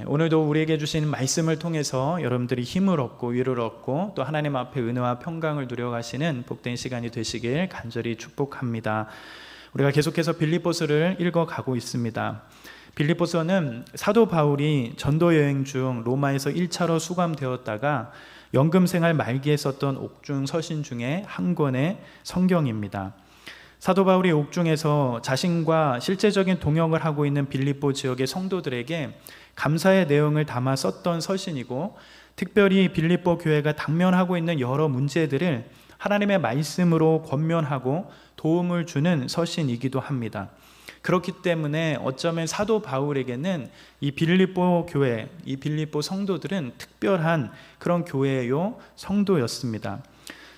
오늘도 우리에게 주신 말씀을 통해서 여러분들이 힘을 얻고 위로를 얻고 또 하나님 앞에 은혜와 평강을 누려가시는 복된 시간이 되시길 간절히 축복합니다. 우리가 계속해서 빌립보서를 읽어가고 있습니다. 빌립보서는 사도 바울이 전도 여행 중 로마에서 1차로 수감되었다가 연금생활 말기에 썼던 옥중 서신 중에 한 권의 성경입니다. 사도 바울이 옥중에서 자신과 실제적인 동역을 하고 있는 빌립보 지역의 성도들에게 감사의 내용을 담아 썼던 서신이고, 특별히 빌립보 교회가 당면하고 있는 여러 문제들을 하나님의 말씀으로 권면하고 도움을 주는 서신이기도 합니다. 그렇기 때문에 어쩌면 사도 바울에게는 이 빌립보 교회, 이 빌립보 성도들은 특별한 그런 교회요 성도였습니다.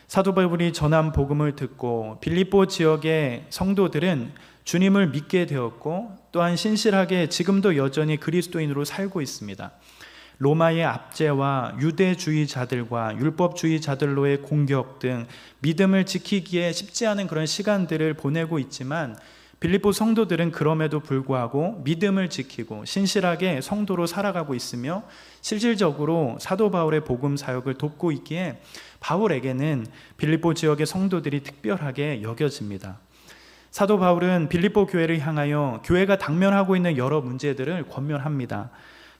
사도 바울이 전한 복음을 듣고 빌립보 지역의 성도들은 주님을 믿게 되었고, 또한 신실하게 지금도 여전히 그리스도인으로 살고 있습니다. 로마의 압제와 유대주의자들과 율법주의자들로의 공격 등 믿음을 지키기에 쉽지 않은 그런 시간들을 보내고 있지만, 빌립보 성도들은 그럼에도 불구하고 믿음을 지키고 신실하게 성도로 살아가고 있으며 실질적으로 사도 바울의 복음 사역을 돕고 있기에 바울에게는 빌립보 지역의 성도들이 특별하게 여겨집니다. 사도 바울은 빌립보 교회를 향하여 교회가 당면하고 있는 여러 문제들을 권면합니다.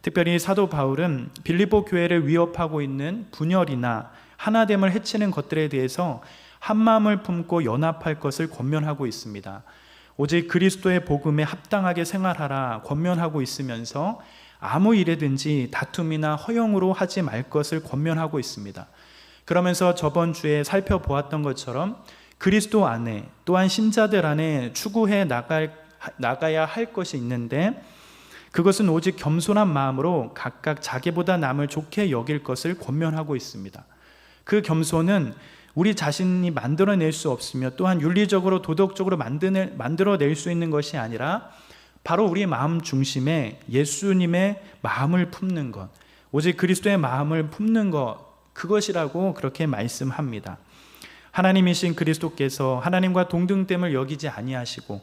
특별히 사도 바울은 빌립보 교회를 위협하고 있는 분열이나 하나됨을 해치는 것들에 대해서 한마음을 품고 연합할 것을 권면하고 있습니다. 오직 그리스도의 복음에 합당하게 생활하라 권면하고 있으면서 아무 일에든지 다툼이나 허용으로 하지 말 것을 권면하고 있습니다. 그러면서 저번 주에 살펴보았던 것처럼 그리스도 안에, 또한 신자들 안에 추구해 나가야 할 것이 있는데, 그것은 오직 겸손한 마음으로 각각 자기보다 남을 좋게 여길 것을 권면하고 있습니다. 그 겸손은 우리 자신이 만들어낼 수 없으며 또한 윤리적으로 도덕적으로 만들어낼 수 있는 것이 아니라 바로 우리 마음 중심에 예수님의 마음을 품는 것, 오직 그리스도의 마음을 품는 것, 그것이라고 그렇게 말씀합니다. 하나님이신 그리스도께서 하나님과 동등됨을 여기지 아니하시고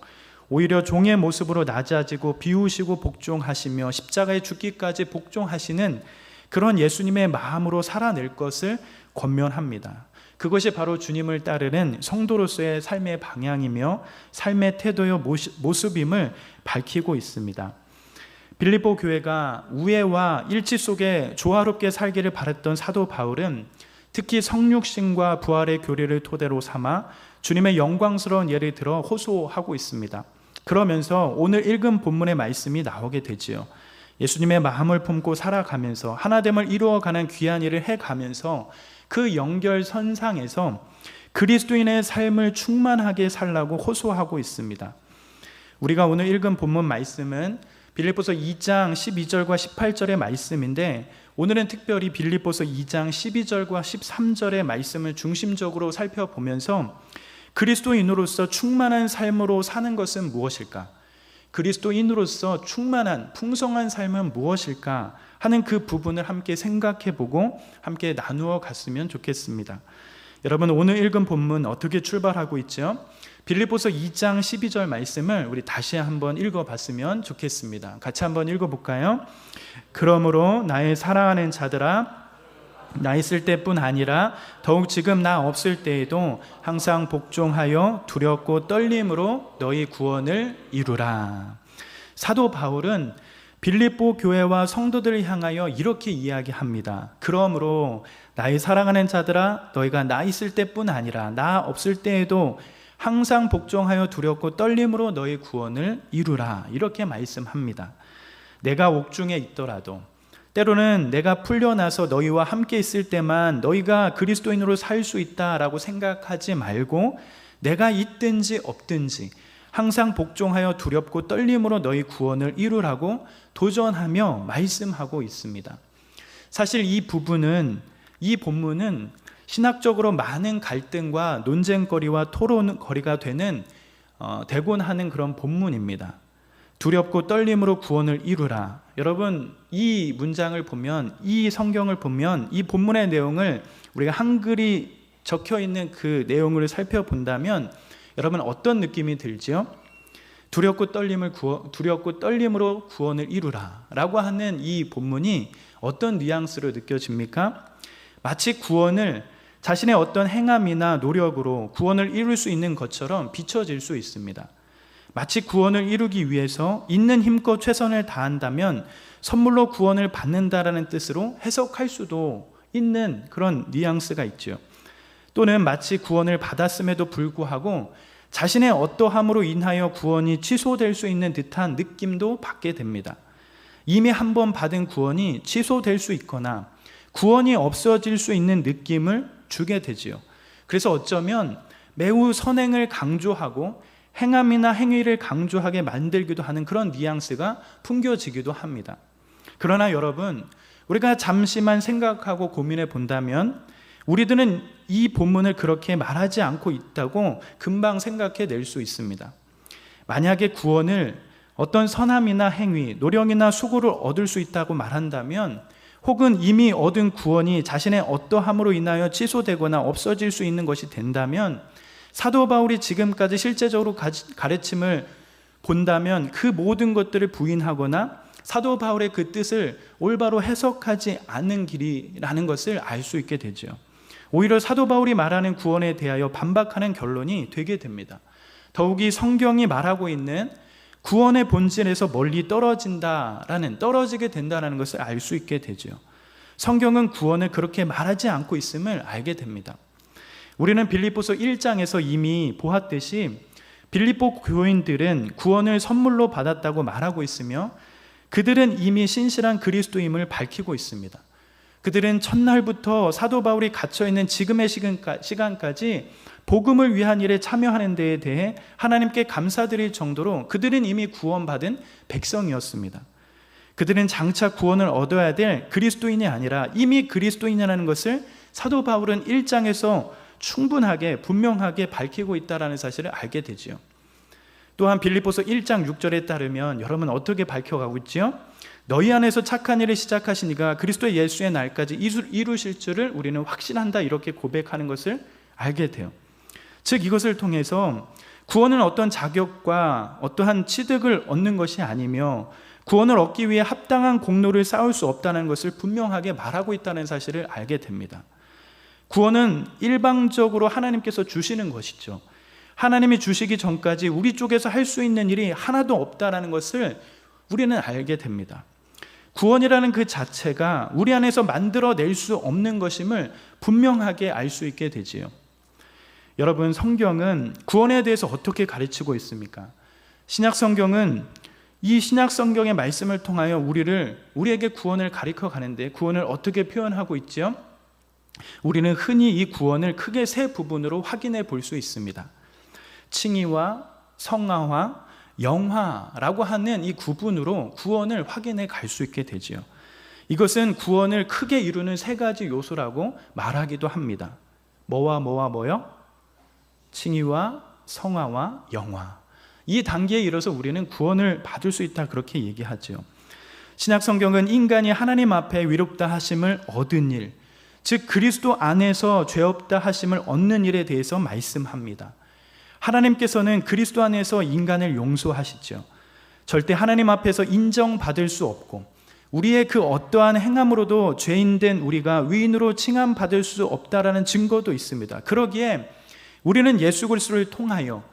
오히려 종의 모습으로 낮아지고 비우시고 복종하시며 십자가에 죽기까지 복종하시는 그런 예수님의 마음으로 살아낼 것을 권면합니다. 그것이 바로 주님을 따르는 성도로서의 삶의 방향이며 삶의 태도요 모습임을 밝히고 있습니다. 빌립보 교회가 우애와 일치 속에 조화롭게 살기를 바랐던 사도 바울은 특히 성육신과 부활의 교리를 토대로 삼아 주님의 영광스러운 예를 들어 호소하고 있습니다. 그러면서 오늘 읽은 본문의 말씀이 나오게 되지요. 예수님의 마음을 품고 살아가면서 하나됨을 이루어가는 귀한 일을 해가면서 그 연결선상에서 그리스도인의 삶을 충만하게 살라고 호소하고 있습니다. 우리가 오늘 읽은 본문 말씀은 빌립보서 2장 12절과 18절의 말씀인데, 오늘은 특별히 빌립보서 2장 12절과 13절의 말씀을 중심적으로 살펴보면서 그리스도인으로서 충만한 삶으로 사는 것은 무엇일까? 그리스도인으로서 충만한 풍성한 삶은 무엇일까 하는 그 부분을 함께 생각해보고 함께 나누어 갔으면 좋겠습니다. 여러분, 오늘 읽은 본문 어떻게 출발하고 있죠? 빌립보서 2장 12절 말씀을 우리 다시 한번 읽어봤으면 좋겠습니다. 같이 한번 읽어볼까요? 그러므로 나의 사랑하는 자들아, 나 있을 때뿐 아니라 더욱 지금 나 없을 때에도 항상 복종하여 두렵고 떨림으로 너희 구원을 이루라. 사도 바울은 빌립보 교회와 성도들을 향하여 이렇게 이야기합니다. 그러므로 나의 사랑하는 자들아, 너희가 나 있을 때뿐 아니라 나 없을 때에도 항상 복종하여 두렵고 떨림으로 너희 구원을 이루라. 이렇게 말씀합니다. 내가 옥중에 있더라도, 때로는 내가 풀려나서 너희와 함께 있을 때만 너희가 그리스도인으로 살 수 있다라고 생각하지 말고, 내가 있든지 없든지 항상 복종하여 두렵고 떨림으로 너희 구원을 이루라고 도전하며 말씀하고 있습니다. 사실 이 본문은 신학적으로 많은 갈등과 논쟁거리와 토론거리가 되곤 하는 그런 본문입니다. 두렵고 떨림으로 구원을 이루라. 여러분, 이 문장을 보면, 이 성경을 보면, 이 본문의 내용을 우리가 한글이 적혀 있는 그 내용을 살펴본다면 여러분 어떤 느낌이 들지요? 두렵고 떨림으로 구원을 이루라 라고 하는 이 본문이 어떤 뉘앙스로 느껴집니까? 마치 구원을 자신의 어떤 행함이나 노력으로 구원을 이룰 수 있는 것처럼 비춰질 수 있습니다. 마치 구원을 이루기 위해서 있는 힘껏 최선을 다한다면 선물로 구원을 받는다라는 뜻으로 해석할 수도 있는 그런 뉘앙스가 있죠. 또는 마치 구원을 받았음에도 불구하고 자신의 어떠함으로 인하여 구원이 취소될 수 있는 듯한 느낌도 받게 됩니다. 이미 한 번 받은 구원이 취소될 수 있거나 구원이 없어질 수 있는 느낌을 주게 되지요. 그래서 어쩌면 매우 선행을 강조하고 행함이나 행위를 강조하게 만들기도 하는 그런 뉘앙스가 풍겨지기도 합니다. 그러나 여러분, 우리가 잠시만 생각하고 고민해 본다면 우리들은 이 본문을 그렇게 말하지 않고 있다고 금방 생각해 낼 수 있습니다. 만약에 구원을 어떤 선함이나 행위, 노력이나 수고를 얻을 수 있다고 말한다면, 혹은 이미 얻은 구원이 자신의 어떠함으로 인하여 취소되거나 없어질 수 있는 것이 된다면, 사도 바울이 지금까지 실제적으로 가르침을 본다면 그 모든 것들을 부인하거나 사도 바울의 그 뜻을 올바로 해석하지 않는 길이라는 것을 알 수 있게 되죠. 오히려 사도 바울이 말하는 구원에 대하여 반박하는 결론이 되게 됩니다. 더욱이 성경이 말하고 있는 구원의 본질에서 멀리 떨어지게 된다는 것을 알 수 있게 되죠. 성경은 구원을 그렇게 말하지 않고 있음을 알게 됩니다. 우리는 빌립보서 1장에서 이미 보았듯이 빌립보 교인들은 구원을 선물로 받았다고 말하고 있으며 그들은 이미 신실한 그리스도임을 밝히고 있습니다. 그들은 첫날부터 사도 바울이 갇혀있는 지금의 시간까지 복음을 위한 일에 참여하는 데에 대해 하나님께 감사드릴 정도로 그들은 이미 구원받은 백성이었습니다. 그들은 장차 구원을 얻어야 될 그리스도인이 아니라 이미 그리스도인이라는 것을 사도 바울은 1장에서 충분하게 분명하게 밝히고 있다는 사실을 알게 되지요. 또한 빌립보서 1장 6절에 따르면 여러분 어떻게 밝혀가고 있지요? 너희 안에서 착한 일을 시작하신 이가 그리스도 예수의 날까지 이루실 줄을 우리는 확신한다, 이렇게 고백하는 것을 알게 돼요. 즉 이것을 통해서 구원은 어떤 자격과 어떠한 취득을 얻는 것이 아니며 구원을 얻기 위해 합당한 공로를 쌓을 수 없다는 것을 분명하게 말하고 있다는 사실을 알게 됩니다. 구원은 일방적으로 하나님께서 주시는 것이죠. 하나님이 주시기 전까지 우리 쪽에서 할 수 있는 일이 하나도 없다는 것을 우리는 알게 됩니다. 구원이라는 그 자체가 우리 안에서 만들어낼 수 없는 것임을 분명하게 알 수 있게 되지요. 여러분, 성경은 구원에 대해서 어떻게 가르치고 있습니까? 신약 성경은 이 신약 성경의 말씀을 통하여 우리에게 구원을 가르쳐 가는데 구원을 어떻게 표현하고 있지요? 우리는 흔히 이 구원을 크게 세 부분으로 확인해 볼 수 있습니다. 칭의와 성화와 영화라고 하는 이 구분으로 구원을 확인해 갈 수 있게 되지요. 이것은 구원을 크게 이루는 세 가지 요소라고 말하기도 합니다. 뭐요? 칭의와 성화와 영화. 이 단계에 이르러서 우리는 구원을 받을 수 있다, 그렇게 얘기하죠. 신약 성경은 인간이 하나님 앞에 위롭다 하심을 얻은 일, 즉 그리스도 안에서 죄 없다 하심을 얻는 일에 대해서 말씀합니다. 하나님께서는 그리스도 안에서 인간을 용서하시죠. 절대 하나님 앞에서 인정받을 수 없고 우리의 그 어떠한 행함으로도 죄인된 우리가 위인으로 칭함받을 수 없다라는 증거도 있습니다. 그러기에 우리는 예수 그리스도를 통하여,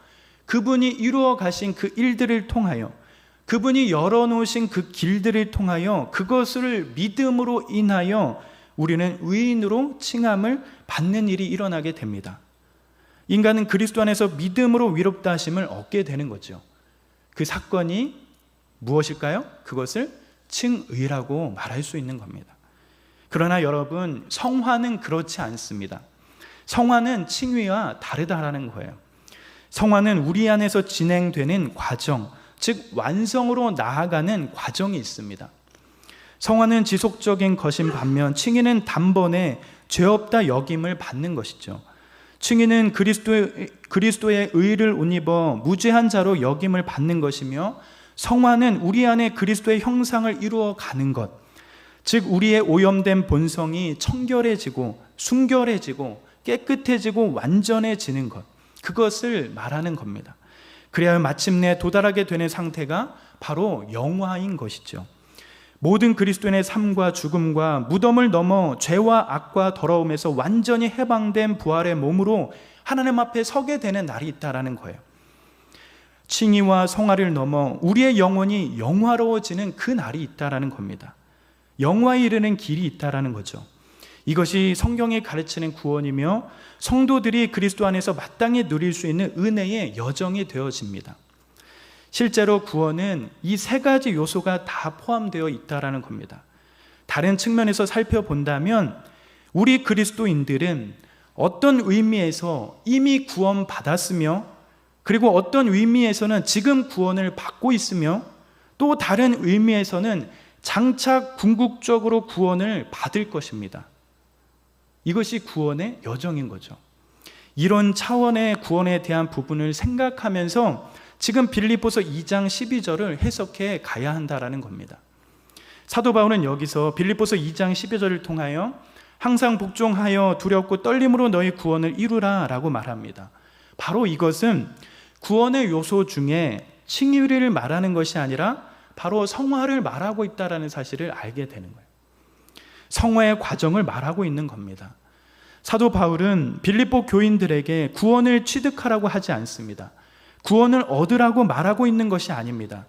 그분이 이루어 가신 그 일들을 통하여, 그분이 열어놓으신 그 길들을 통하여, 그것을 믿음으로 인하여 우리는 위인으로 칭함을 받는 일이 일어나게 됩니다. 인간은 그리스도 안에서 믿음으로 위롭다 하심을 얻게 되는 거죠. 그 사건이 무엇일까요? 그것을 칭의라고 말할 수 있는 겁니다. 그러나 여러분, 성화는 그렇지 않습니다. 성화는 칭의와 다르다라는 거예요. 성화는 우리 안에서 진행되는 과정, 즉 완성으로 나아가는 과정이 있습니다. 성화는 지속적인 것인 반면 칭의는 단번에 죄 없다 여김을 받는 것이죠. 칭의는 그리스도의 의를 옷 입어 무죄한 자로 여김을 받는 것이며, 성화는 우리 안에 그리스도의 형상을 이루어 가는 것, 즉 우리의 오염된 본성이 청결해지고 순결해지고 깨끗해지고 완전해지는 것, 그것을 말하는 겁니다. 그래야 마침내 도달하게 되는 상태가 바로 영화인 것이죠. 모든 그리스도인의 삶과 죽음과 무덤을 넘어 죄와 악과 더러움에서 완전히 해방된 부활의 몸으로 하나님 앞에 서게 되는 날이 있다라는 거예요. 칭의와 성화를 넘어 우리의 영혼이 영화로워지는 그 날이 있다라는 겁니다. 영화에 이르는 길이 있다라는 거죠. 이것이 성경이 가르치는 구원이며 성도들이 그리스도 안에서 마땅히 누릴 수 있는 은혜의 여정이 되어집니다. 실제로 구원은 이 세 가지 요소가 다 포함되어 있다라는 겁니다. 다른 측면에서 살펴본다면 우리 그리스도인들은 어떤 의미에서 이미 구원받았으며 그리고 어떤 의미에서는 지금 구원을 받고 있으며 또 다른 의미에서는 장차 궁극적으로 구원을 받을 것입니다. 이것이 구원의 여정인 거죠. 이런 차원의 구원에 대한 부분을 생각하면서 지금 빌립보서 2장 12절을 해석해 가야 한다라는 겁니다. 사도 바울은 여기서 빌립보서 2장 12절을 통하여 항상 복종하여 두렵고 떨림으로 너희 구원을 이루라 라고 말합니다. 바로 이것은 구원의 요소 중에 칭의를 말하는 것이 아니라 바로 성화를 말하고 있다는 사실을 알게 되는 거예요. 성화의 과정을 말하고 있는 겁니다. 사도 바울은 빌립보 교인들에게 구원을 취득하라고 하지 않습니다. 구원을 얻으라고 말하고 있는 것이 아닙니다.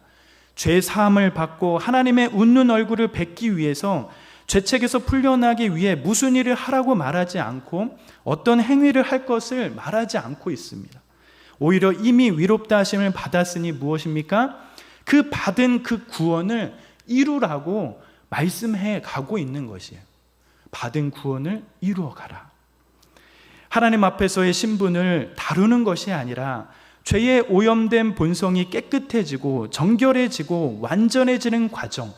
죄 사함을 받고 하나님의 웃는 얼굴을 뵙기 위해서 죄책에서 풀려나기 위해 무슨 일을 하라고 말하지 않고 어떤 행위를 할 것을 말하지 않고 있습니다. 오히려 이미 위롭다 하심을 받았으니 무엇입니까? 그 받은 그 구원을 이루라고 말씀해 가고 있는 것이에요. 받은 구원을 이루어 가라. 하나님 앞에서의 신분을 다루는 것이 아니라 죄에 오염된 본성이 깨끗해지고 정결해지고 완전해지는 과정,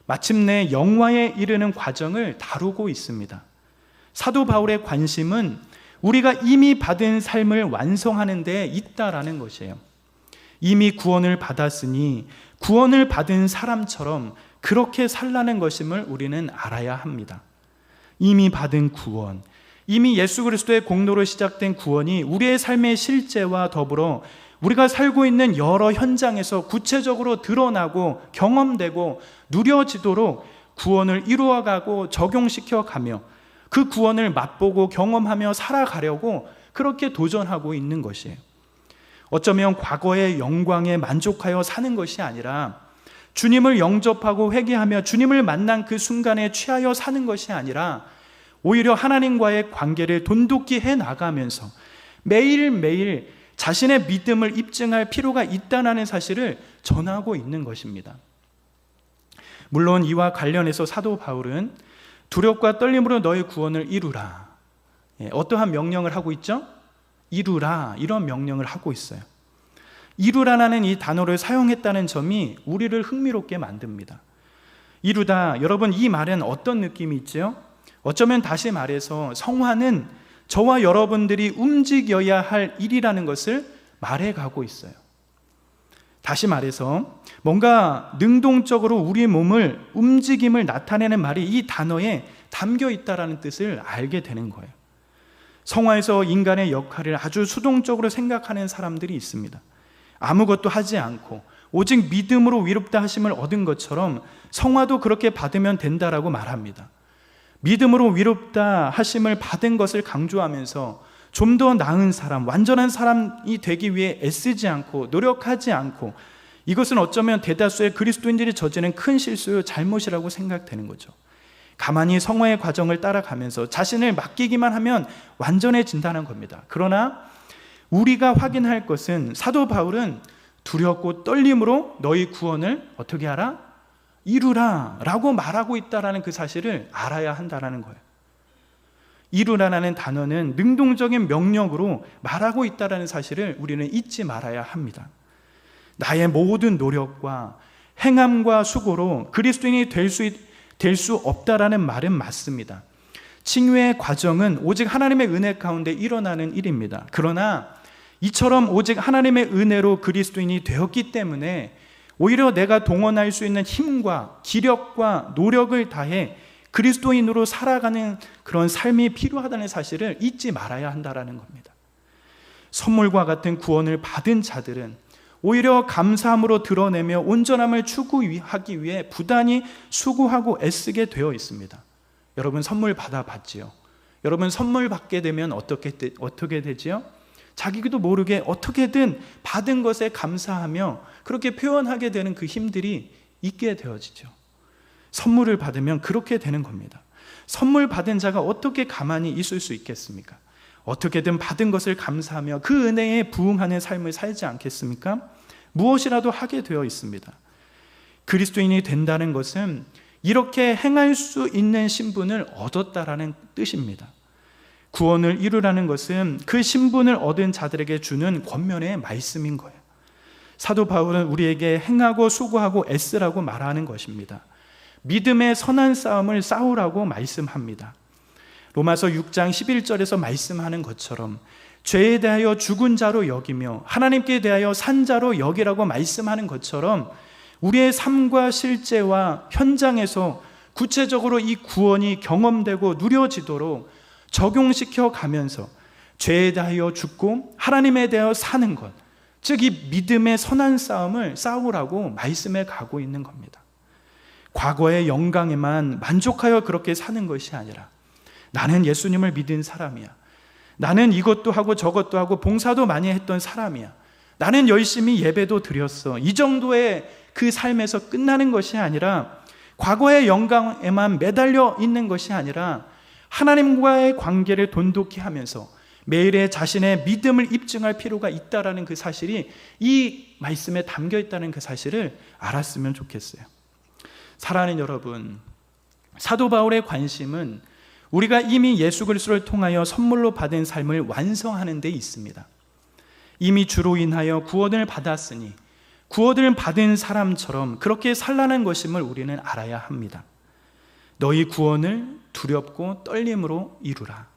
마침내 영화에 이르는 과정을 다루고 있습니다. 사도 바울의 관심은 우리가 이미 받은 삶을 완성하는 데 있다라는 것이에요. 이미 구원을 받았으니 구원을 받은 사람처럼 그렇게 살라는 것임을 우리는 알아야 합니다. 이미 받은 구원, 이미 예수 그리스도의 공로로 시작된 구원이 우리의 삶의 실제와 더불어 우리가 살고 있는 여러 현장에서 구체적으로 드러나고 경험되고 누려지도록 구원을 이루어가고 적용시켜가며 그 구원을 맛보고 경험하며 살아가려고 그렇게 도전하고 있는 것이에요. 어쩌면 과거의 영광에 만족하여 사는 것이 아니라 주님을 영접하고 회개하며 주님을 만난 그 순간에 취하여 사는 것이 아니라 오히려 하나님과의 관계를 돈독히 해나가면서 매일매일 자신의 믿음을 입증할 필요가 있다는 사실을 전하고 있는 것입니다. 물론 이와 관련해서 사도 바울은 두렵과 떨림으로 너의 구원을 이루라. 어떠한 명령을 하고 있죠? 이루라, 이런 명령을 하고 있어요. 이루라라는 이 단어를 사용했다는 점이 우리를 흥미롭게 만듭니다. 이루다, 여러분 이 말은 어떤 느낌이 있죠? 어쩌면 다시 말해서 성화는 저와 여러분들이 움직여야 할 일이라는 것을 말해가고 있어요. 다시 말해서 뭔가 능동적으로 우리 몸을 움직임을 나타내는 말이 이 단어에 담겨 있다는 뜻을 알게 되는 거예요. 성화에서 인간의 역할을 아주 수동적으로 생각하는 사람들이 있습니다. 아무것도 하지 않고 오직 믿음으로 위롭다 하심을 얻은 것처럼 성화도 그렇게 받으면 된다라고 말합니다. 믿음으로 위롭다 하심을 받은 것을 강조하면서 좀 더 나은 사람, 완전한 사람이 되기 위해 애쓰지 않고 노력하지 않고, 이것은 어쩌면 대다수의 그리스도인들이 저지른 큰 실수, 잘못이라고 생각되는 거죠. 가만히 성화의 과정을 따라가면서 자신을 맡기기만 하면 완전해진다는 겁니다. 그러나 우리가 확인할 것은 사도 바울은 두렵고 떨림으로 너희 구원을 어떻게 하라? 이루라 라고 말하고 있다는 그 사실을 알아야 한다는 거예요. 이루라라는 단어는 능동적인 명령으로 말하고 있다는 사실을 우리는 잊지 말아야 합니다. 나의 모든 노력과 행함과 수고로 그리스도인이 될 수 없다라는 말은 맞습니다. 칭의의 과정은 오직 하나님의 은혜 가운데 일어나는 일입니다. 그러나 이처럼 오직 하나님의 은혜로 그리스도인이 되었기 때문에 오히려 내가 동원할 수 있는 힘과 기력과 노력을 다해 그리스도인으로 살아가는 그런 삶이 필요하다는 사실을 잊지 말아야 한다는 겁니다. 선물과 같은 구원을 받은 자들은 오히려 감사함으로 드러내며 온전함을 추구하기 위해 부단히 수고하고 애쓰게 되어 있습니다. 여러분 선물 받아봤지요? 여러분 선물 받게 되면 어떻게 되지요? 자기도 모르게 어떻게든 받은 것에 감사하며 그렇게 표현하게 되는 그 힘들이 있게 되어지죠. 선물을 받으면 그렇게 되는 겁니다. 선물 받은 자가 어떻게 가만히 있을 수 있겠습니까? 어떻게든 받은 것을 감사하며 그 은혜에 부응하는 삶을 살지 않겠습니까? 무엇이라도 하게 되어 있습니다. 그리스도인이 된다는 것은 이렇게 행할 수 있는 신분을 얻었다라는 뜻입니다. 구원을 이루라는 것은 그 신분을 얻은 자들에게 주는 권면의 말씀인 거예요. 사도 바울은 우리에게 행하고 수고하고 애쓰라고 말하는 것입니다. 믿음의 선한 싸움을 싸우라고 말씀합니다. 로마서 6장 11절에서 말씀하는 것처럼 죄에 대하여 죽은 자로 여기며 하나님께 대하여 산 자로 여기라고 말씀하는 것처럼 우리의 삶과 실제와 현장에서 구체적으로 이 구원이 경험되고 누려지도록 적용시켜 가면서 죄에 대하여 죽고 하나님에 대하여 사는 것, 즉 이 믿음의 선한 싸움을 싸우라고 말씀해 가고 있는 겁니다. 과거의 영광에만 만족하여 그렇게 사는 것이 아니라 나는 예수님을 믿은 사람이야. 나는 이것도 하고 저것도 하고 봉사도 많이 했던 사람이야. 나는 열심히 예배도 드렸어. 이 정도의 그 삶에서 끝나는 것이 아니라 과거의 영광에만 매달려 있는 것이 아니라 하나님과의 관계를 돈독히 하면서 매일의 자신의 믿음을 입증할 필요가 있다라는 그 사실이 이 말씀에 담겨 있다는 그 사실을 알았으면 좋겠어요. 사랑하는 여러분, 사도 바울의 관심은 우리가 이미 예수 그리스도를 통하여 선물로 받은 삶을 완성하는 데 있습니다. 이미 주로 인하여 구원을 받았으니 구원을 받은 사람처럼 그렇게 살라는 것임을 우리는 알아야 합니다. 너희 구원을 두렵고 떨림으로 이루라.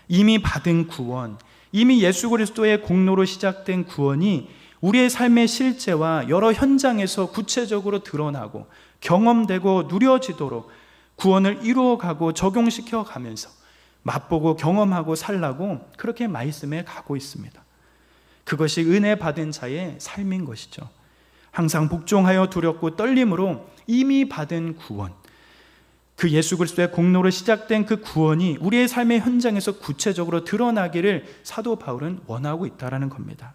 이미 받은 구원, 이미 예수 그리스도의 공로로 시작된 구원이 우리의 삶의 실제와 여러 현장에서 구체적으로 드러나고 경험되고 누려지도록 구원을 이루어가고 적용시켜 가면서 맛보고 경험하고 살라고 그렇게 말씀해 가고 있습니다. 그것이 은혜 받은 자의 삶인 것이죠. 항상 복종하여 두렵고 떨림으로 이미 받은 구원, 그 예수 그리스도의 공로로 시작된 그 구원이 우리의 삶의 현장에서 구체적으로 드러나기를 사도 바울은 원하고 있다는 겁니다.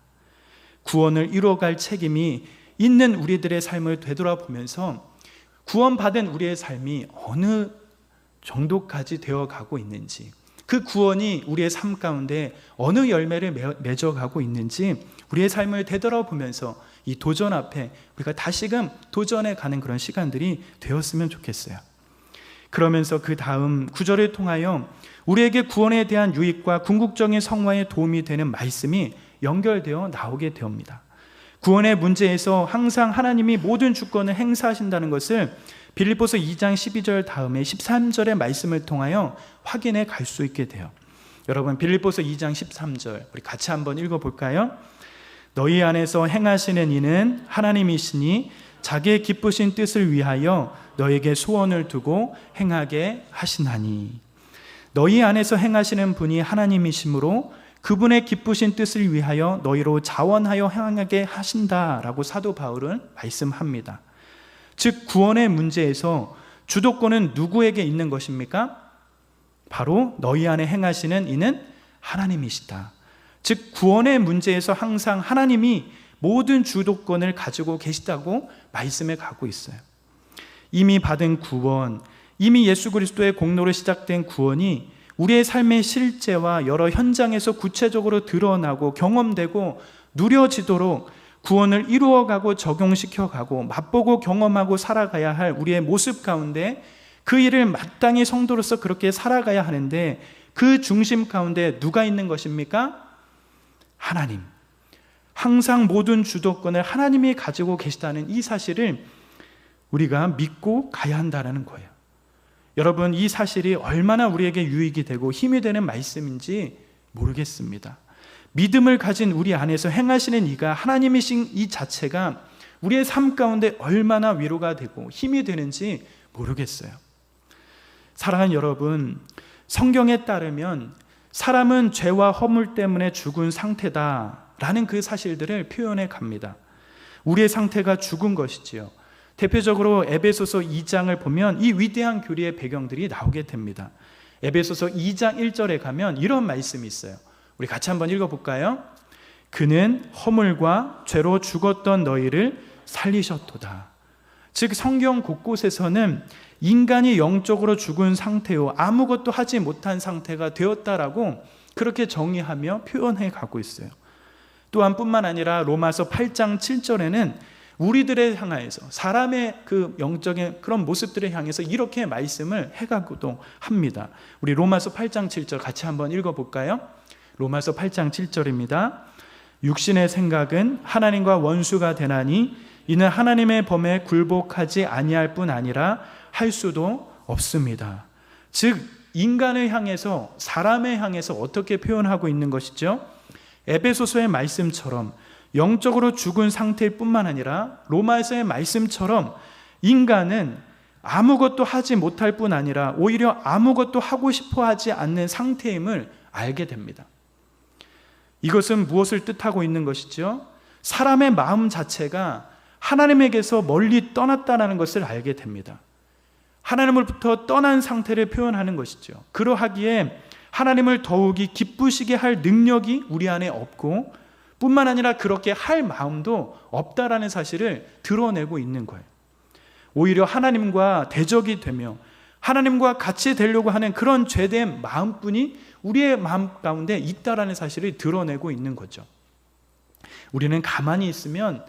구원을 이루어갈 책임이 있는 우리들의 삶을 되돌아보면서 구원받은 우리의 삶이 어느 정도까지 되어가고 있는지, 그 구원이 우리의 삶 가운데 어느 열매를 맺어가고 있는지 우리의 삶을 되돌아보면서 이 도전 앞에 우리가 다시금 도전해 가는 그런 시간들이 되었으면 좋겠어요. 그러면서 그 다음 구절을 통하여 우리에게 구원에 대한 유익과 궁극적인 성화에 도움이 되는 말씀이 연결되어 나오게 됩니다. 구원의 문제에서 항상 하나님이 모든 주권을 행사하신다는 것을 빌립보서 2장 12절 다음에 13절의 말씀을 통하여 확인해 갈 수 있게 돼요. 여러분, 빌립보서 2장 13절 우리 같이 한번 읽어볼까요? 너희 안에서 행하시는 이는 하나님이시니 자기의 기쁘신 뜻을 위하여 너에게 소원을 두고 행하게 하시나니. 너희 안에서 행하시는 분이 하나님이시므로 그분의 기쁘신 뜻을 위하여 너희로 자원하여 행하게 하신다라고 사도 바울은 말씀합니다. 즉 구원의 문제에서 주도권은 누구에게 있는 것입니까? 바로 너희 안에 행하시는 이는 하나님이시다. 즉 구원의 문제에서 항상 하나님이 모든 주도권을 가지고 계시다고 말씀해 가고 있어요. 이미 받은 구원, 이미 예수 그리스도의 공로로 시작된 구원이 우리의 삶의 실제와 여러 현장에서 구체적으로 드러나고 경험되고 누려지도록 구원을 이루어가고 적용시켜가고 맛보고 경험하고 살아가야 할 우리의 모습 가운데 그 일을 마땅히 성도로서 그렇게 살아가야 하는데 그 중심 가운데 누가 있는 것입니까? 하나님. 항상 모든 주도권을 하나님이 가지고 계시다는 이 사실을 우리가 믿고 가야 한다는 거예요. 여러분, 이 사실이 얼마나 우리에게 유익이 되고 힘이 되는 말씀인지 모르겠습니다. 믿음을 가진 우리 안에서 행하시는 이가 하나님이신 이 자체가 우리의 삶 가운데 얼마나 위로가 되고 힘이 되는지 모르겠어요. 사랑하는 여러분, 성경에 따르면 사람은 죄와 허물 때문에 죽은 상태다라는 그 사실들을 표현해 갑니다. 우리의 상태가 죽은 것이지요. 대표적으로 에베소서 2장을 보면 이 위대한 교리의 배경들이 나오게 됩니다. 에베소서 2장 1절에 가면 이런 말씀이 있어요. 우리 같이 한번 읽어볼까요? 그는 허물과 죄로 죽었던 너희를 살리셨도다. 즉 성경 곳곳에서는 인간이 영적으로 죽은 상태요, 아무것도 하지 못한 상태가 되었다라고 그렇게 정의하며 표현해 가고 있어요. 또한 뿐만 아니라 로마서 8장 7절에는 우리들을 향해서, 사람의 그 영적인 그런 모습들을 향해서 이렇게 말씀을 해가고도 합니다. 우리 로마서 8장 7절 같이 한번 읽어볼까요? 로마서 8장 7절입니다. 육신의 생각은 하나님과 원수가 되나니 이는 하나님의 범에 굴복하지 아니할 뿐 아니라 할 수도 없습니다. 즉 인간을 향해서, 사람을 향해서 어떻게 표현하고 있는 것이죠? 에베소서의 말씀처럼 영적으로 죽은 상태일 뿐만 아니라 로마서의 말씀처럼 인간은 아무것도 하지 못할 뿐 아니라 오히려 아무것도 하고 싶어 하지 않는 상태임을 알게 됩니다. 이것은 무엇을 뜻하고 있는 것이죠? 사람의 마음 자체가 하나님에게서 멀리 떠났다는 것을 알게 됩니다. 하나님으로부터 떠난 상태를 표현하는 것이죠. 그러하기에 하나님을 더욱이 기쁘시게 할 능력이 우리 안에 없고 뿐만 아니라 그렇게 할 마음도 없다라는 사실을 드러내고 있는 거예요. 오히려 하나님과 대적이 되며 하나님과 같이 되려고 하는 그런 죄된 마음뿐이 우리의 마음 가운데 있다라는 사실을 드러내고 있는 거죠. 우리는 가만히 있으면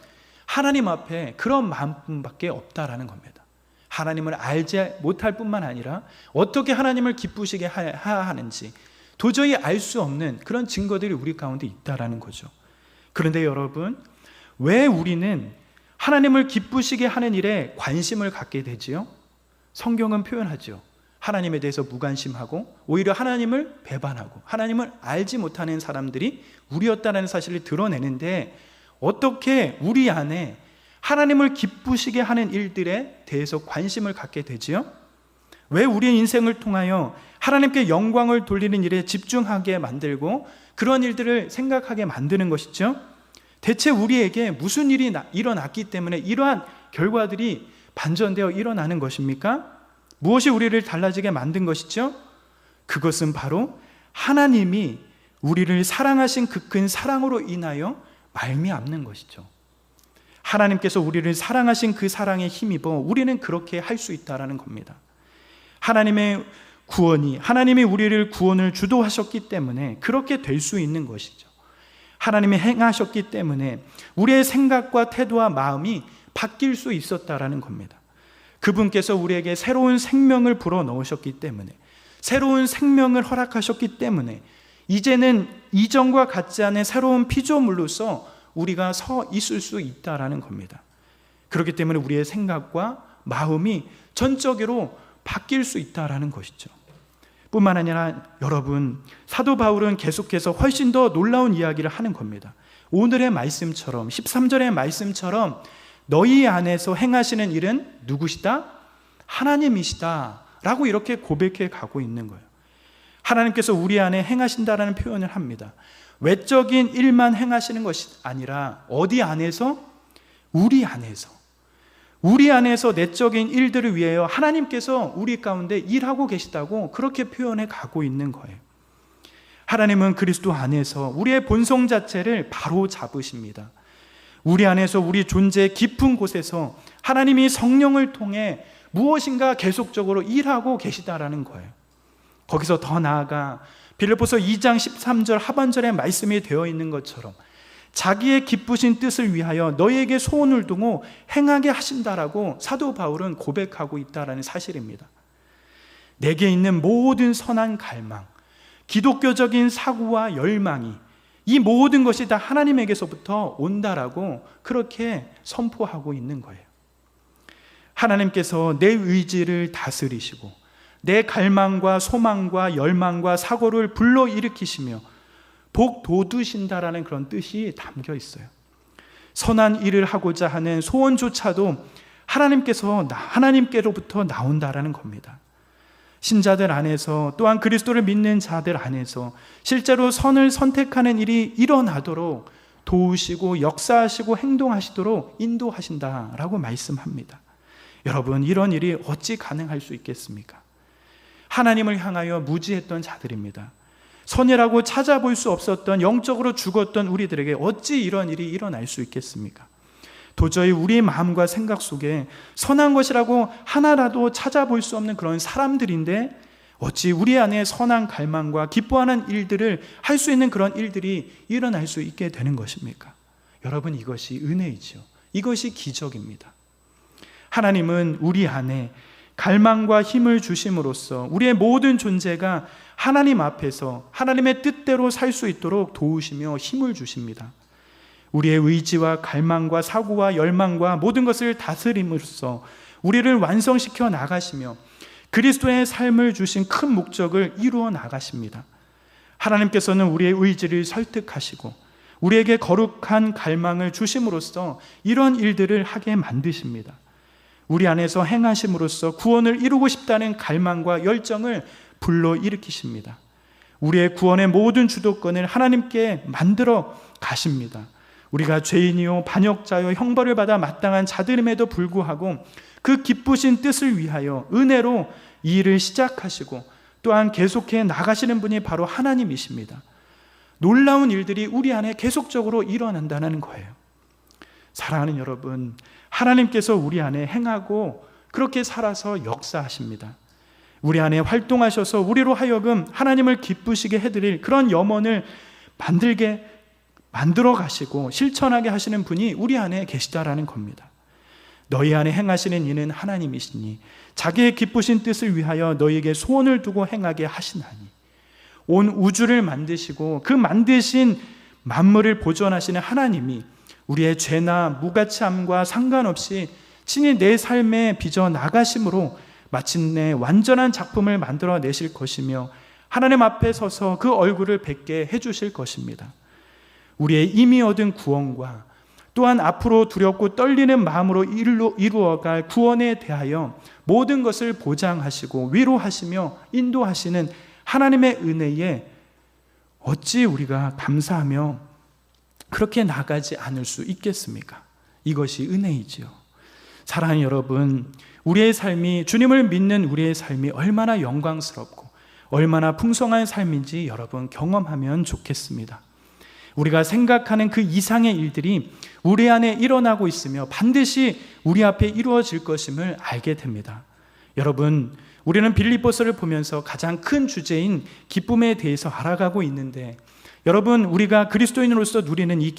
하나님 앞에 그런 마음뿐밖에 없다라는 겁니다. 하나님을 알지 못할 뿐만 아니라 어떻게 하나님을 기쁘시게 해야 하는지 도저히 알 수 없는 그런 증거들이 우리 가운데 있다라는 거죠. 그런데 여러분, 왜 우리는 하나님을 기쁘시게 하는 일에 관심을 갖게 되지요? 성경은 표현하죠. 하나님에 대해서 무관심하고 오히려 하나님을 배반하고 하나님을 알지 못하는 사람들이 우리였다는 사실을 드러내는데, 어떻게 우리 안에 하나님을 기쁘시게 하는 일들에 대해서 관심을 갖게 되지요? 왜 우리의 인생을 통하여 하나님께 영광을 돌리는 일에 집중하게 만들고 그런 일들을 생각하게 만드는 것이죠? 대체 우리에게 무슨 일이 일어났기 때문에 이러한 결과들이 반전되어 일어나는 것입니까? 무엇이 우리를 달라지게 만든 것이죠? 그것은 바로 하나님이 우리를 사랑하신 그 큰 사랑으로 인하여 말미암는 것이죠. 하나님께서 우리를 사랑하신 그 사랑에 힘입어 우리는 그렇게 할 수 있다는 겁니다. 하나님의 구원이, 하나님이 우리를 구원을 주도하셨기 때문에 그렇게 될 수 있는 것이죠. 하나님이 행하셨기 때문에 우리의 생각과 태도와 마음이 바뀔 수 있었다라는 겁니다. 그분께서 우리에게 새로운 생명을 불어넣으셨기 때문에, 새로운 생명을 허락하셨기 때문에 이제는 이전과 같지 않은 새로운 피조물로서 우리가 서 있을 수 있다라는 겁니다. 그렇기 때문에 우리의 생각과 마음이 전적으로 바뀔 수 있다라는 것이죠. 뿐만 아니라 여러분, 사도 바울은 계속해서 훨씬 더 놀라운 이야기를 하는 겁니다. 오늘의 말씀처럼, 13절의 말씀처럼 너희 안에서 행하시는 일은 누구시다? 하나님이시다 라고 이렇게 고백해 가고 있는 거예요. 하나님께서 우리 안에 행하신다라는 표현을 합니다. 외적인 일만 행하시는 것이 아니라 어디 안에서? 우리 안에서 내적인 일들을 위하여 하나님께서 우리 가운데 일하고 계시다고 그렇게 표현해 가고 있는 거예요. 하나님은 그리스도 안에서 우리의 본성 자체를 바로 잡으십니다. 우리 안에서 우리 존재의 깊은 곳에서 하나님이 성령을 통해 무엇인가 계속적으로 일하고 계시다라는 거예요. 거기서 더 나아가 빌립보서 2장 13절 하반절에 말씀이 되어 있는 것처럼 자기의 기쁘신 뜻을 위하여 너희에게 소원을 두고 행하게 하신다라고 사도 바울은 고백하고 있다라는 사실입니다. 내게 있는 모든 선한 갈망, 기독교적인 사고와 열망이, 이 모든 것이 다 하나님에게서부터 온다라고 그렇게 선포하고 있는 거예요. 하나님께서 내 의지를 다스리시고 내 갈망과 소망과 열망과 사고를 불러일으키시며 복 돋우신다라는 그런 뜻이 담겨 있어요. 선한 일을 하고자 하는 소원조차도 하나님께로부터 나온다라는 겁니다. 신자들 안에서, 또한 그리스도를 믿는 자들 안에서 실제로 선을 선택하는 일이 일어나도록 도우시고 역사하시고 행동하시도록 인도하신다라고 말씀합니다. 여러분, 이런 일이 어찌 가능할 수 있겠습니까? 하나님을 향하여 무지했던 자들입니다. 선이라고 찾아볼 수 없었던, 영적으로 죽었던 우리들에게 어찌 이런 일이 일어날 수 있겠습니까? 도저히 우리 마음과 생각 속에 선한 것이라고 하나라도 찾아볼 수 없는 그런 사람들인데 어찌 우리 안에 선한 갈망과 기뻐하는 일들을 할 수 있는 그런 일들이 일어날 수 있게 되는 것입니까? 여러분, 이것이 은혜이죠. 이것이 기적입니다. 하나님은 우리 안에 갈망과 힘을 주심으로써 우리의 모든 존재가 하나님 앞에서 하나님의 뜻대로 살 수 있도록 도우시며 힘을 주십니다. 우리의 의지와 갈망과 사고와 열망과 모든 것을 다스림으로써 우리를 완성시켜 나가시며 그리스도의 삶을 주신 큰 목적을 이루어 나가십니다. 하나님께서는 우리의 의지를 설득하시고 우리에게 거룩한 갈망을 주심으로써 이런 일들을 하게 만드십니다. 우리 안에서 행하심으로써 구원을 이루고 싶다는 갈망과 열정을 불러일으키십니다. 우리의 구원의 모든 주도권을 하나님께 만들어 가십니다. 우리가 죄인이요 반역자요 형벌을 받아 마땅한 자들임에도 불구하고 그 기쁘신 뜻을 위하여 은혜로 이 일을 시작하시고 또한 계속해 나가시는 분이 바로 하나님이십니다. 놀라운 일들이 우리 안에 계속적으로 일어난다는 거예요. 사랑하는 여러분, 하나님께서 우리 안에 행하고 그렇게 살아서 역사하십니다. 우리 안에 활동하셔서 우리로 하여금 하나님을 기쁘시게 해드릴 그런 염원을 만들어 가시고 실천하게 하시는 분이 우리 안에 계시다라는 겁니다. 너희 안에 행하시는 이는 하나님이시니 자기의 기쁘신 뜻을 위하여 너희에게 소원을 두고 행하게 하시나니, 온 우주를 만드시고 그 만드신 만물을 보존하시는 하나님이 우리의 죄나 무가치함과 상관없이 친히 내 삶에 빚어 나가심으로 마침내 완전한 작품을 만들어내실 것이며 하나님 앞에 서서 그 얼굴을 뵙게 해주실 것입니다. 우리의 이미 얻은 구원과 또한 앞으로 두렵고 떨리는 마음으로 이루어갈 구원에 대하여 모든 것을 보장하시고 위로하시며 인도하시는 하나님의 은혜에 어찌 우리가 감사하며 그렇게 나가지 않을 수 있겠습니까? 이것이 은혜이지요. 사랑하는 여러분, 우리의 삶이, 주님을 믿는 우리의 삶이 얼마나 영광스럽고 얼마나 풍성한 삶인지 여러분 경험하면 좋겠습니다. 우리가 생각하는 그 이상의 일들이 우리 안에 일어나고 있으며 반드시 우리 앞에 이루어질 것임을 알게 됩니다. 여러분, 우리는 빌립보서를 보면서 가장 큰 주제인 기쁨에 대해서 알아가고 있는데, 여러분, 우리가 그리스도인으로서 누리는 이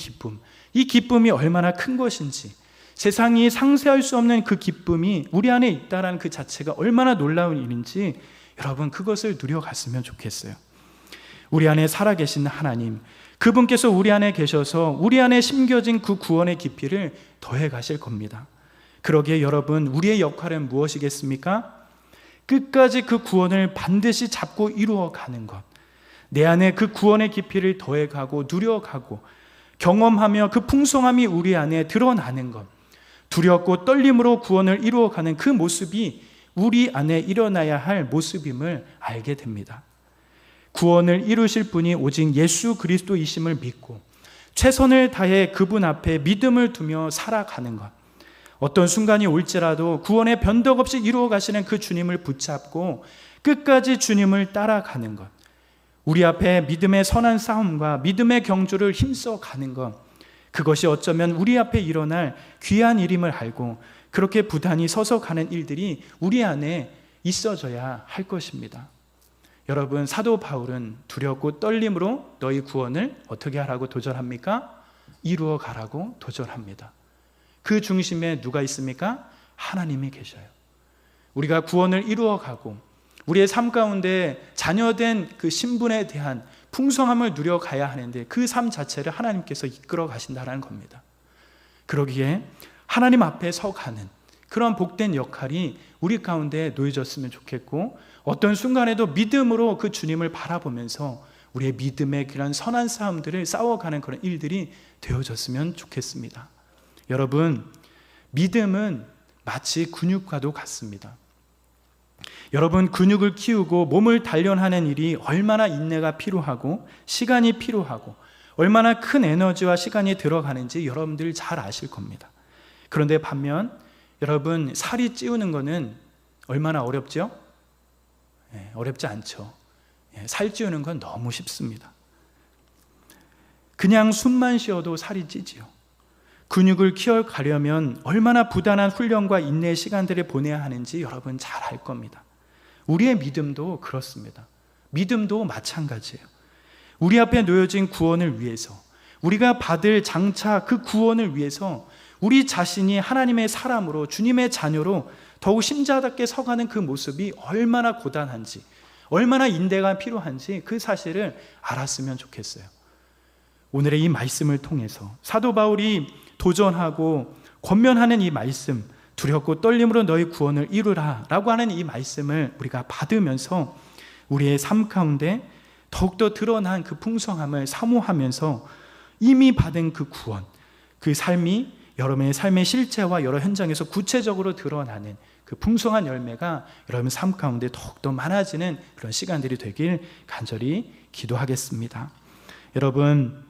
기쁨이 얼마나 큰 것인지, 세상이 상쇄할 수 없는 그 기쁨이 우리 안에 있다는 그 자체가 얼마나 놀라운 일인지 여러분 그것을 누려갔으면 좋겠어요. 우리 안에 살아계신 하나님, 그분께서 우리 안에 계셔서 우리 안에 심겨진 그 구원의 깊이를 더해 가실 겁니다. 그러기에 여러분, 우리의 역할은 무엇이겠습니까? 끝까지 그 구원을 반드시 잡고 이루어가는 것, 내 안에 그 구원의 깊이를 더해가고 누려가고 경험하며 그 풍성함이 우리 안에 드러나는 것, 두렵고 떨림으로 구원을 이루어가는 그 모습이 우리 안에 일어나야 할 모습임을 알게 됩니다. 구원을 이루실 분이 오직 예수 그리스도이심을 믿고 최선을 다해 그분 앞에 믿음을 두며 살아가는 것, 어떤 순간이 올지라도 구원의 변덕 없이 이루어 가시는 그 주님을 붙잡고 끝까지 주님을 따라가는 것, 우리 앞에 믿음의 선한 싸움과 믿음의 경주를 힘써 가는 것, 그것이 어쩌면 우리 앞에 일어날 귀한 일임을 알고 그렇게 부단히 서서 가는 일들이 우리 안에 있어져야 할 것입니다. 여러분, 사도 바울은 두렵고 떨림으로 너희 구원을 어떻게 하라고 도전합니까? 이루어 가라고 도전합니다. 그 중심에 누가 있습니까? 하나님이 계셔요. 우리가 구원을 이루어 가고 우리의 삶 가운데 자녀된 그 신분에 대한 풍성함을 누려가야 하는데 그 삶 자체를 하나님께서 이끌어 가신다는 겁니다. 그러기에 하나님 앞에 서가는 그런 복된 역할이 우리 가운데 놓여졌으면 좋겠고, 어떤 순간에도 믿음으로 그 주님을 바라보면서 우리의 믿음의 그런 선한 싸움들을 싸워가는 그런 일들이 되어졌으면 좋겠습니다. 여러분, 믿음은 마치 근육과도 같습니다. 여러분, 근육을 키우고 몸을 단련하는 일이 얼마나 인내가 필요하고 시간이 필요하고 얼마나 큰 에너지와 시간이 들어가는지 여러분들 잘 아실 겁니다. 그런데 반면 여러분, 살이 찌우는 거는 얼마나 어렵죠? 어렵지 않죠. 살 찌우는 건 너무 쉽습니다. 그냥 숨만 쉬어도 살이 찌지요. 근육을 키워가려면 얼마나 부단한 훈련과 인내의 시간들을 보내야 하는지 여러분 잘 알 겁니다. 우리의 믿음도 그렇습니다. 믿음도 마찬가지예요. 우리 앞에 놓여진 구원을 위해서, 우리가 받을 장차 그 구원을 위해서 우리 자신이 하나님의 사람으로, 주님의 자녀로 더욱 심자답게 서가는 그 모습이 얼마나 고단한지, 얼마나 인내가 필요한지 그 사실을 알았으면 좋겠어요. 오늘의 이 말씀을 통해서 사도 바울이 도전하고 권면하는 이 말씀, 두렵고 떨림으로 너희 구원을 이루라 라고 하는 이 말씀을 우리가 받으면서 우리의 삶 가운데 더욱더 드러난 그 풍성함을 사모하면서 이미 받은 그 구원, 그 삶이 여러분의 삶의 실체와 여러 현장에서 구체적으로 드러나는 그 풍성한 열매가 여러분 삶 가운데 더욱더 많아지는 그런 시간들이 되길 간절히 기도하겠습니다. 여러분,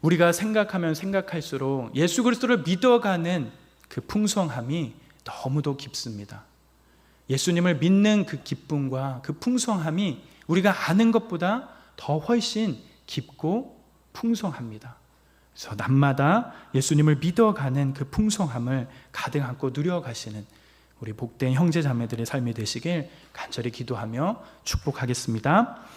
우리가 생각하면 생각할수록 예수 그리스도를 믿어가는 그 풍성함이 너무도 깊습니다. 예수님을 믿는 그 기쁨과 그 풍성함이 우리가 아는 것보다 더 훨씬 깊고 풍성합니다. 그래서 날마다 예수님을 믿어가는 그 풍성함을 가득 안고 누려가시는 우리 복된 형제 자매들의 삶이 되시길 간절히 기도하며 축복하겠습니다.